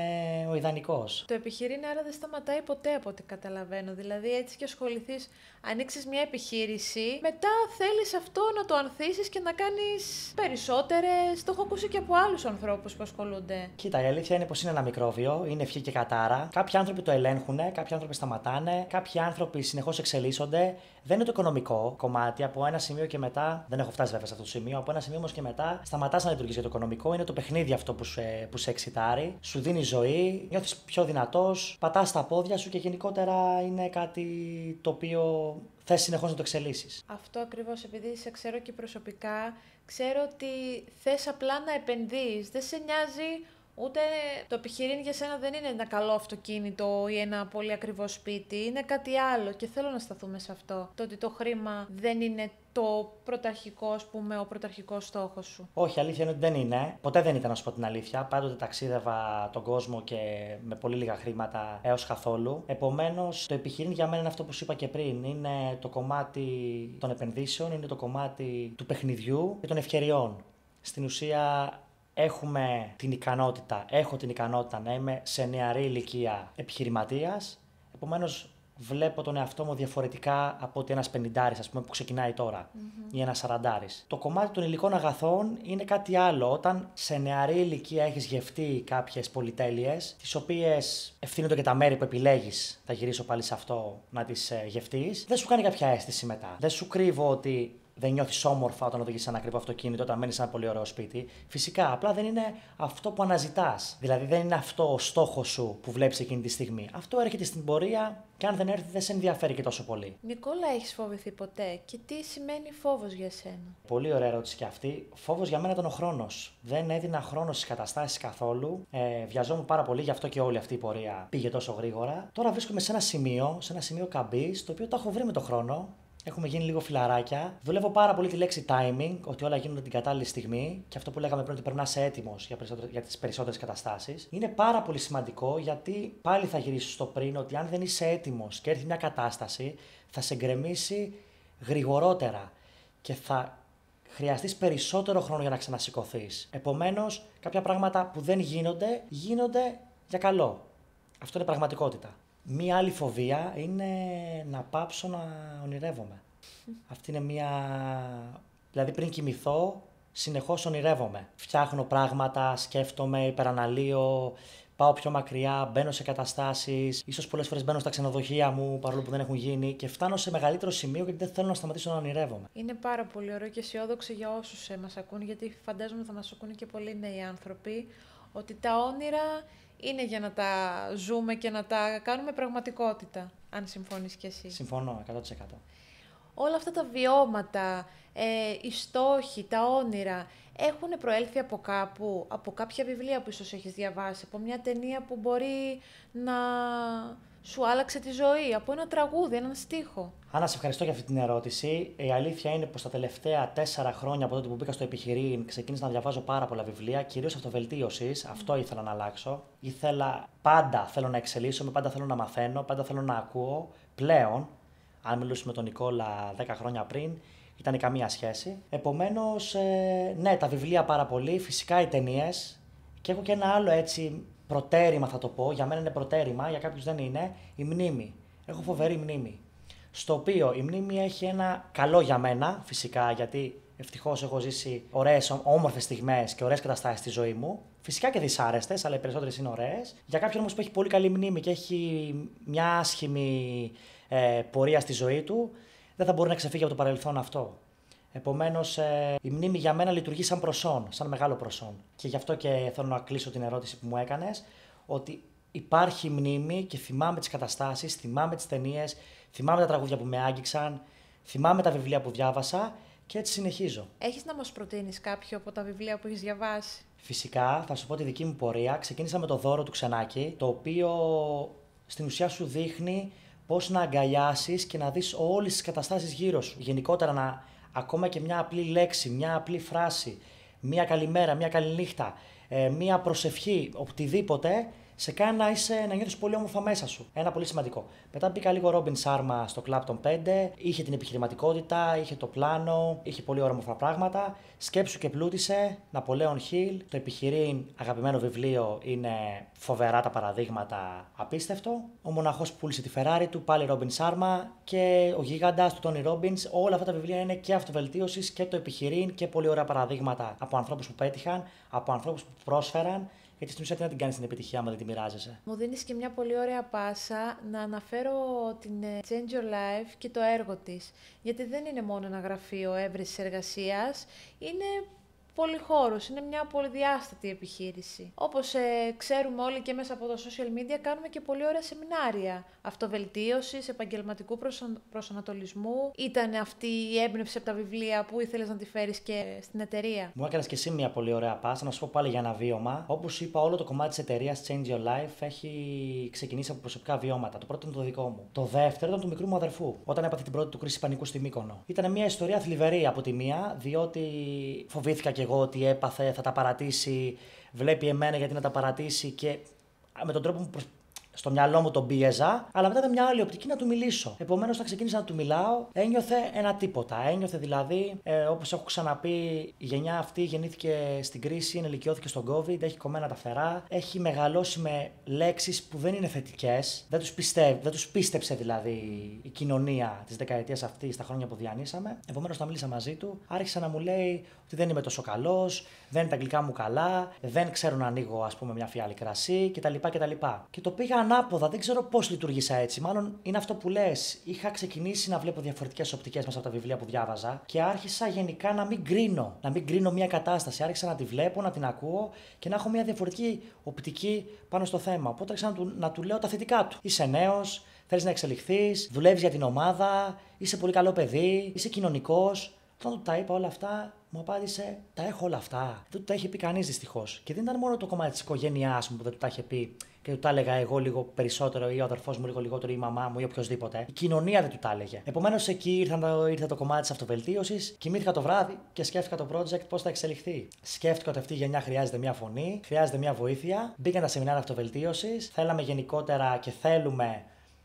B: ο ιδανικός.
A: Το επιχειρήν άρα δεν σταματάει ποτέ από ό,τι καταλαβαίνω. Δηλαδή, έτσι και ασχοληθείς, ανοίξεις μια επιχείρηση, μετά θέλεις αυτό να το ανθίσεις και να κάνεις περισσότερες. Το έχω ακούσει και από άλλους ανθρώπους που ασχολούνται.
B: Κοίτα, η αλήθεια είναι πως είναι ένα μικρόβιο, είναι ευχή και κατάρα. Κάποιοι άνθρωποι το ελέγχουν, κάποιοι άνθρωποι σταματάνε, κάποιοι άνθρωποι συνεχώς εξελίσσονται. Δεν είναι το οικονομικό κομμάτι. Από ένα σημείο και μετά, δεν έχω φτάσει βέβαια σε αυτό το σημείο, από ένα σημείο όμως και μετά σταματάς να λειτουργείς για το οικονομικό. Είναι το παιχνίδι αυτό που σε εξητάρει, σου δίνει ζωή, νιώθεις πιο δυνατός, πατάς τα πόδια σου και γενικότερα είναι κάτι το οποίο θες συνεχώς να το εξελίσσεις.
A: Αυτό ακριβώς, επειδή σε ξέρω και προσωπικά, ξέρω ότι θες απλά να επενδύεις. Δεν σε νοιάζει ούτε το επιχειρήν για σένα δεν είναι ένα καλό αυτοκίνητο ή ένα πολύ ακριβό σπίτι, είναι κάτι άλλο και θέλω να σταθούμε σε αυτό. Το ότι το χρήμα δεν είναι το πρωταρχικό, ας πούμε, ο πρωταρχικός στόχος σου.
B: Όχι, αλήθεια είναι ότι δεν είναι. Ποτέ δεν ήταν, να σου πω την αλήθεια. Πάντοτε ταξίδευα τον κόσμο και με πολύ λίγα χρήματα έως καθόλου. Επομένως, το επιχειρήν για μένα είναι αυτό που σου είπα και πριν. Είναι το κομμάτι των επενδύσεων, είναι το κομμάτι του παιχνιδιού και των ευκαιριών. Στην ουσία, έχω την ικανότητα να είμαι σε νεαρή ηλικία επιχειρηματίας. Επομένως, βλέπω τον εαυτό μου διαφορετικά από ότι ένας 50άρης, ας πούμε, που ξεκινάει τώρα, ή ένας 40άρης. Το κομμάτι των υλικών αγαθών είναι κάτι άλλο. Όταν σε νεαρή ηλικία έχεις γευτεί κάποιες πολυτέλειες, τις οποίες ευθύνονται και τα μέρη που επιλέγεις, θα γυρίσω πάλι σε αυτό, να τις γευτείς, δεν σου κάνει κάποια αίσθηση μετά. Δεν σου κρύβω ότι δεν νιώθεις όμορφα όταν οδηγείς ένα ακριβό αυτοκίνητο, όταν μένεις σε ένα πολύ ωραίο σπίτι. Φυσικά, απλά δεν είναι αυτό που αναζητάς. Δηλαδή, δεν είναι αυτό ο στόχος σου που βλέπεις εκείνη τη στιγμή. Αυτό έρχεται στην πορεία και αν δεν έρθει, δεν σε ενδιαφέρει και τόσο πολύ.
A: Νικόλα, έχεις φοβηθεί ποτέ και τι σημαίνει φόβος για σένα?
B: Πολύ ωραία ερώτηση και αυτή. Φόβος για μένα ήταν ο χρόνος. Δεν έδινα χρόνο στις καταστάσεις καθόλου. Βιαζόμουν πάρα πολύ, γι' αυτό και όλη αυτή η πορεία πήγε τόσο γρήγορα. Τώρα βρίσκομαι σε ένα σημείο καμπής, το οποίο το έχω βρει με τον χρόνο. Έχουμε γίνει λίγο φιλαράκια. Δουλεύω πάρα πολύ τη λέξη timing, ότι όλα γίνονται την κατάλληλη στιγμή και αυτό που λέγαμε πριν ότι πρέπει να είσαι έτοιμος για τις περισσότερες καταστάσεις. Είναι πάρα πολύ σημαντικό γιατί πάλι θα γυρίσω στο πριν ότι αν δεν είσαι έτοιμος και έρθει μια κατάσταση, θα σε γκρεμίσει γρηγορότερα και θα χρειαστείς περισσότερο χρόνο για να ξανασηκωθείς. Επομένως, κάποια πράγματα που δεν γίνονται, γίνονται για καλό. Αυτό είναι πραγματικότητα. Μία άλλη φοβία είναι να πάψω να ονειρεύομαι. Αυτή είναι μία... Δηλαδή πριν κοιμηθώ, συνεχώς ονειρεύομαι. Φτιάχνω πράγματα, σκέφτομαι, υπεραναλύω, πάω πιο μακριά, μπαίνω σε καταστάσεις, ίσως πολλές φορές μπαίνω στα ξενοδοχεία μου, παρόλο που δεν έχουν γίνει, και φτάνω σε μεγαλύτερο σημείο γιατί δεν θέλω να σταματήσω να ονειρεύομαι.
A: Είναι πάρα πολύ ωραίο και αισιόδοξο για όσους μας ακούν, γιατί φαντάζομαι θα μας ακούν και πολλοί νέοι άνθρωποι, ότι τα όνειρα είναι για να τα ζούμε και να τα κάνουμε πραγματικότητα, αν συμφωνείς κι εσύ.
B: Συμφωνώ, 100%.
A: Όλα αυτά τα βιώματα, οι στόχοι, τα όνειρα, έχουν προέλθει από κάπου, από κάποια βιβλία που ίσως έχεις διαβάσει, από μια ταινία που μπορεί να σου άλλαξε τη ζωή, από ένα τραγούδι, έναν στίχο?
B: Άννα, σε ευχαριστώ για αυτή την ερώτηση. Η αλήθεια είναι πως τα τελευταία 4 χρόνια από τότε που μπήκα στο επιχειρήν ξεκίνησα να διαβάζω πάρα πολλά βιβλία, κυρίως αυτοβελτίωσης. Αυτό ήθελα να αλλάξω. Πάντα θέλω να εξελίσσομαι, πάντα θέλω να μαθαίνω, πάντα θέλω να ακούω. Πλέον, αν μιλούσαμε με τον Νικόλα 10 χρόνια πριν, ήταν καμία σχέση. Επομένως, ναι, τα βιβλία πάρα πολύ, φυσικά οι ταινίες. Και έχω και ένα άλλο έτσι προτέρημα, θα το πω. Για μένα είναι προτέρημα, για κάποιους δεν είναι. Η μνήμη. Έχω φοβερή μνήμη. Στο οποίο η μνήμη έχει ένα καλό για μένα, φυσικά, γιατί ευτυχώς έχω ζήσει ωραίες, όμορφες στιγμές και ωραίες καταστάσεις στη ζωή μου. Φυσικά και δυσάρεστες, αλλά οι περισσότερες είναι ωραίες. Για κάποιον όμως που έχει πολύ καλή μνήμη και έχει μια άσχημη πορεία στη ζωή του, δεν θα μπορεί να ξεφύγει από το παρελθόν αυτό. Επομένως, η μνήμη για μένα λειτουργεί σαν προσόν, σαν μεγάλο προσόν. Και γι' αυτό και θέλω να κλείσω την ερώτηση που μου έκανες, ότι υπάρχει μνήμη και θυμάμαι τις καταστάσεις, θυμάμαι τις ταινίες, θυμάμαι τα τραγούδια που με άγγιξαν, θυμάμαι τα βιβλία που διάβασα και έτσι συνεχίζω.
A: Έχεις να μας προτείνεις κάποιο από τα βιβλία που έχεις διαβάσει?
B: Φυσικά, θα σου πω τη δική μου πορεία. Ξεκίνησα με το Δώρο του Ξενάκη, το οποίο στην ουσία σου δείχνει πώς να αγκαλιάσεις και να δεις όλες τις καταστάσεις γύρω σου. Γενικότερα, ακόμα και μια απλή λέξη, μια απλή φράση, μια καλημέρα, μια καληνύχτα, μια προσευχή, οτιδήποτε, σε κάνει να νιώθεις πολύ όμορφα μέσα σου. Ένα πολύ σημαντικό. Μετά μπήκα λίγο Ρόμπιν Σάρμα στο κλαμπ των 5, είχε την επιχειρηματικότητα, είχε το πλάνο, είχε πολύ όμορφα πράγματα. Σκέψου και πλούτησε, Ναπολέον Χιλ, το επιχειρήν, αγαπημένο βιβλίο, είναι φοβερά τα παραδείγματα, απίστευτο. Ο μοναχός που πούλησε τη Φεράρι του, πάλι Ρόμπιν Σάρμα, και ο γίγαντας του Τόνι Ρόμπινς. Όλα αυτά τα βιβλία είναι και αυτοβελτίωσης και το επιχειρήν και πολύ ωραία παραδείγματα από ανθρώπους που πέτυχαν, από ανθρώπους που πρόσφεραν. Γιατί στην ουσία τι να την κάνεις την επιτυχία, άμα δεν την μοιράζεσαι.
A: Μου δίνεις και μια πολύ ωραία πάσα να αναφέρω την Change Your Life και το έργο της. Γιατί δεν είναι μόνο ένα γραφείο έβρεσης εργασίας, είναι πολυχώρος, είναι μια πολυδιάστατη επιχείρηση. Όπως ξέρουμε όλοι και μέσα από τα social media, κάνουμε και πολύ ωραία σεμινάρια αυτοβελτίωσης, επαγγελματικού προσανατολισμού. Ήταν αυτή η έμπνευση από τα βιβλία που ήθελες να τη φέρεις και στην εταιρεία?
B: Μου έκανες και εσύ μια πολύ ωραία πάσα, να σου πω πάλι για ένα βίωμα. Όπως είπα, όλο το κομμάτι της εταιρείας Change Your Life έχει ξεκινήσει από προσωπικά βιώματα. Το πρώτο είναι το δικό μου. Το δεύτερο ήταν του μικρού μου αδερφού, όταν έπαθε την πρώτη του κρίση πανικού στη Μύκονο. Ήταν μια ιστορία θλιβερή από τη μία, διότι φοβήθηκα κι εγώ ότι έπαθε, θα τα παρατήσει, βλέπει εμένα γιατί να τα παρατήσει και με τον τρόπο που στο μυαλό μου τον πίεζα, αλλά μετά ήταν μια άλλη οπτική να του μιλήσω. Επομένως, όταν ξεκίνησα να του μιλάω, ένιωθε ένα τίποτα. Ένιωθε δηλαδή, όπως έχω ξαναπεί, η γενιά αυτή γεννήθηκε στην κρίση, ενηλικιώθηκε στον COVID, έχει κομμένα τα φτερά, έχει μεγαλώσει με λέξεις που δεν είναι θετικές. Δεν τους πίστεψε δηλαδή η κοινωνία της δεκαετίας αυτής, τα χρόνια που διανύσαμε. Επομένως, όταν μίλησα μαζί του, άρχισε να μου λέει ότι δεν είμαι τόσο καλός, δεν είναι τα αγγλικά μου καλά, δεν ξέρω να ανοίγω, ας πούμε, μια φιάλη κρασί κτλ. Και το πήγα ανάποδα. Δεν ξέρω πώς λειτουργήσα έτσι. Μάλλον είναι αυτό που λες. Είχα ξεκινήσει να βλέπω διαφορετικές οπτικές μέσα από τα βιβλία που διάβαζα και άρχισα γενικά να μην κρίνω. Να μην κρίνω μια κατάσταση. Άρχισα να τη βλέπω, να την ακούω και να έχω μια διαφορετική οπτική πάνω στο θέμα. Οπότε άρχισα να του λέω τα θετικά του. Είσαι νέος, θέλεις να εξελιχθείς, δουλεύεις για την ομάδα, είσαι πολύ καλό παιδί, είσαι κοινωνικός. Όταν του τα είπα όλα αυτά, μου απάντησε: τα έχω όλα αυτά. Δεν του τα είχε πει κανείς δυστυχώς. Και δεν ήταν μόνο το κομμάτι της οικογένειάς μου που δεν του τα είχε πει και του τα έλεγα εγώ λίγο περισσότερο ή ο αδερφός μου λίγο λιγότερο ή η μαμά μου ή οποιοδήποτε. Η κοινωνία δεν του τα έλεγε. Επομένως εκεί ήρθε το κομμάτι της αυτοβελτίωσης. Κοιμήθηκα το βράδυ και σκέφτηκα το project πώς θα εξελιχθεί. Σκέφτηκα ότι αυτή η γενιά χρειάζεται μια φωνή, χρειάζεται μια βοήθεια. Μπήκαν τα σεμινάρια αυτοβελτίωσης. Θέλαμε γενικότερα και θέλουμε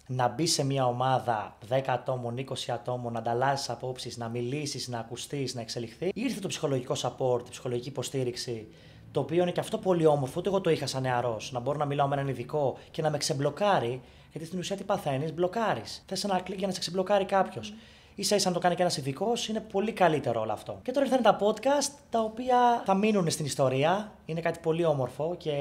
B: να μπει σε μια ομάδα 10 ατόμων, 20 ατόμων, να ανταλλάσσεις απόψεις, να μιλήσεις, να ακουστείς, να εξελιχθεί. Ήρθε το ψυχολογικό support, η ψυχολογική υποστήριξη, το οποίο είναι και αυτό πολύ όμορφο. Ούτε εγώ το είχα σαν νεαρός. Να μπορώ να μιλάω με έναν ειδικό και να με ξεμπλοκάρει, γιατί στην ουσία τι παθαίνεις, μπλοκάρεις. Θες ένα κλικ για να σε ξεμπλοκάρει κάποιος. Ίσα-ίσα να το κάνει και ένας ειδικός, είναι πολύ καλύτερο όλο αυτό. Και τώρα ήρθαν τα podcast, τα οποία θα μείνουν στην ιστορία. Είναι κάτι πολύ όμορφο και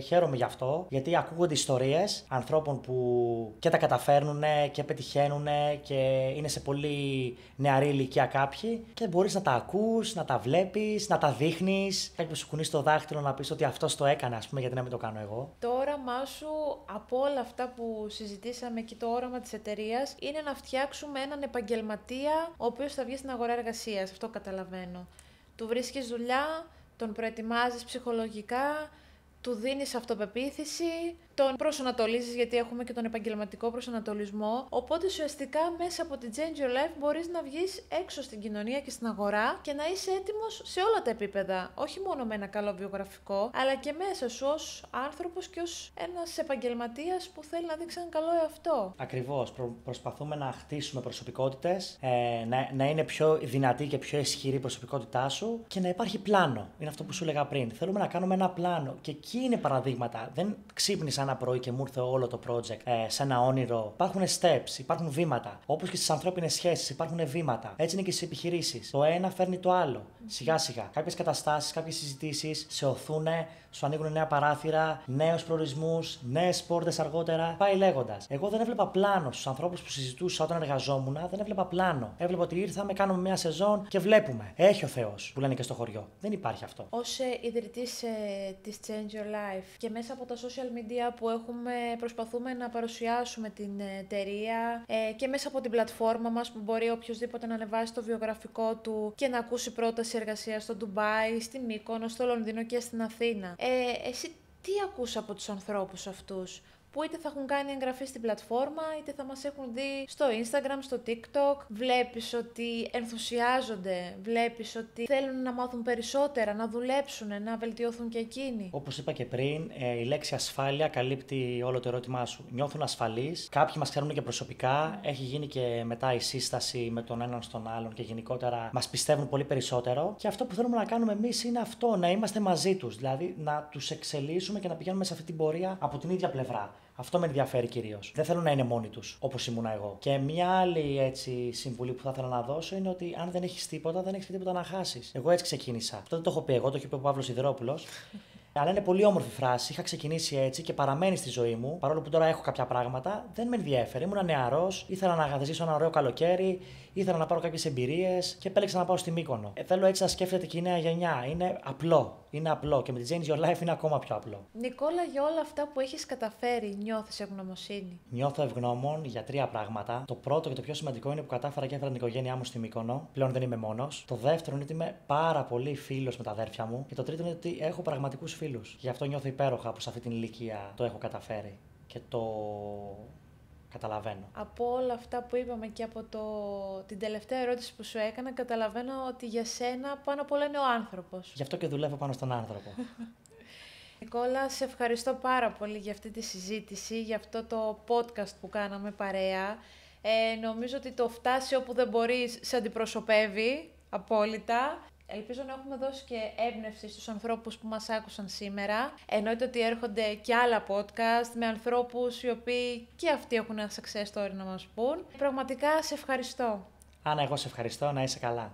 B: χαίρομαι γι' αυτό, γιατί ακούγονται ιστορίες ανθρώπων που και τα καταφέρνουν και πετυχαίνουν και είναι σε πολύ νεαρή ηλικία κάποιοι και μπορείς να τα ακούς, να τα βλέπεις, να τα δείχνεις. Κάποιος σου κουνήσει το δάχτυλο να πεις ότι αυτός το έκανε, ας πούμε, γιατί να μην το κάνω εγώ.
A: Το όραμά σου από όλα αυτά που συζητήσαμε και το όραμα της εταιρείας είναι να φτιάξουμε έναν επαγγελματία ο οποίος θα βγει στην αγορά εργασίας. Αυτό καταλαβαίνω. Του βρίσκεις δουλειά, τον προετοιμάζεις ψυχολογικά, του δίνεις αυτοπεποίθηση, τον προσανατολίζεις, γιατί έχουμε και τον επαγγελματικό προσανατολισμό. Οπότε ουσιαστικά μέσα από την Change Your Life μπορείς να βγεις έξω στην κοινωνία και στην αγορά και να είσαι έτοιμος σε όλα τα επίπεδα. Όχι μόνο με ένα καλό βιογραφικό, αλλά και μέσα σου ως άνθρωπος και ως ένας επαγγελματίας που θέλει να δείξει έναν καλό εαυτό.
B: Ακριβώς. Προσπαθούμε να χτίσουμε προσωπικότητες, να είναι πιο δυνατή και πιο ισχυρή η προσωπικότητά σου και να υπάρχει πλάνο. Είναι αυτό που σου έλεγα πριν. Θέλουμε να κάνουμε ένα πλάνο και εκεί είναι παραδείγματα. Δεν ξύπνησα ένα πρωί και μου ήρθε όλο το project σε ένα όνειρο. Υπάρχουν steps, υπάρχουν βήματα. Όπως και στις ανθρώπινες σχέσεις υπάρχουν βήματα. Έτσι είναι και στις επιχειρήσεις. Το ένα φέρνει το άλλο. Σιγά σιγά. Κάποιες καταστάσεις, κάποιες συζητήσεις σε οθούν, σου ανοίγουν νέα παράθυρα, νέους προορισμούς, νέες πόρτες αργότερα. Πάει λέγοντας. Εγώ δεν έβλεπα πλάνο στους ανθρώπους που συζητούσα όταν εργαζόμουν, δεν έβλεπα πλάνο. Έβλεπα ότι ήρθαμε, κάνουμε μια σεζόν και βλέπουμε. Έχει ο Θεός, που λένε και στο χωριό. Δεν υπάρχει αυτό.
A: Ως ιδρυτής της Change Your Life και μέσα από τα social media που προσπαθούμε να παρουσιάσουμε την εταιρεία και μέσα από την πλατφόρμα μας που μπορεί οποιοδήποτε να ανεβάσει το βιογραφικό του και να ακούσει πρόταση εργασίας στο Ντουμπάι, στη Μύκονο, στο Λονδίνο και στην Αθήνα. Εσύ τι ακούς από τους ανθρώπους αυτούς που είτε θα έχουν κάνει εγγραφή στην πλατφόρμα, είτε θα μας έχουν δει στο Instagram, στο TikTok. Βλέπεις ότι ενθουσιάζονται, βλέπεις ότι θέλουν να μάθουν περισσότερα, να δουλέψουν, να βελτιωθούν και εκείνοι.
B: Όπως είπα και πριν, η λέξη ασφάλεια καλύπτει όλο το ερώτημά σου. Νιώθουν ασφαλείς, κάποιοι μας ξέρουν και προσωπικά, έχει γίνει και μετά η σύσταση με τον έναν στον άλλον και γενικότερα μας πιστεύουν πολύ περισσότερο. Και αυτό που θέλουμε να κάνουμε εμείς είναι αυτό, να είμαστε μαζί τους, δηλαδή να τους εξελίσσουμε και να πηγαίνουμε σε αυτή την πορεία από την ίδια πλευρά. Αυτό με ενδιαφέρει κυρίως. Δεν θέλουν να είναι μόνοι τους, όπως ήμουνα εγώ. Και μια άλλη έτσι συμβουλή που θα ήθελα να δώσω είναι ότι αν δεν έχεις τίποτα, δεν έχεις τίποτα να χάσεις. Εγώ έτσι ξεκίνησα. Αυτό δεν το έχω πει εγώ, το έχει πει ο Παύλος Σιδηρόπουλος. Αλλά είναι πολύ όμορφη φράση. Είχα ξεκινήσει έτσι και παραμένει στη ζωή μου. Παρόλο που τώρα έχω κάποια πράγματα, δεν με ενδιέφερε. Ήμουν νεαρός, ήθελα να ζήσω ένα ωραίο καλοκαίρι, ήθελα να πάρω κάποιες εμπειρίες και επέλεξα να πάω στη Μύκονο. Θέλω έτσι να σκέφτεται και η νέα γενιά. Είναι απλό. Είναι απλό και με τη Change Your Life είναι ακόμα πιο απλό.
A: Νικόλα, για όλα αυτά που έχεις καταφέρει, νιώθεις ευγνωμοσύνη?
B: Νιώθω ευγνώμων για 3 πράγματα. Το πρώτο και το πιο σημαντικό είναι που κατάφερα και έφερα την οικογένειά μου στη Μύκονο. Πλέον δεν είμαι μόνος. Το δεύτερο είναι ότι είμαι πάρα πολύ φίλος με τα αδέρφια μου. Και το τρίτο είναι ότι έχω πραγματικούς φίλους. Γι' αυτό νιώθω υπέροχα που σε αυτή την ηλικία το έχω καταφέρει και το καταλαβαίνω.
A: Από όλα αυτά που είπαμε και από την τελευταία ερώτηση που σου έκανα, καταλαβαίνω ότι για σένα πάνω απ' όλα είναι ο άνθρωπος.
B: Γι' αυτό και δουλεύω πάνω στον άνθρωπο.
A: Νικόλα, σε ευχαριστώ πάρα πολύ για αυτή τη συζήτηση, για αυτό το podcast που κάναμε παρέα. Νομίζω ότι το φτάσει όπου δεν μπορείς σε αντιπροσωπεύει απόλυτα. Ελπίζω να έχουμε δώσει και έμπνευση στους ανθρώπους που μας άκουσαν σήμερα. Εννοείται ότι έρχονται και άλλα podcast με ανθρώπους οι οποίοι και αυτοί έχουν ένα success story να μας πούν. Πραγματικά σε ευχαριστώ.
B: Άννα, εγώ σε ευχαριστώ, να είσαι καλά.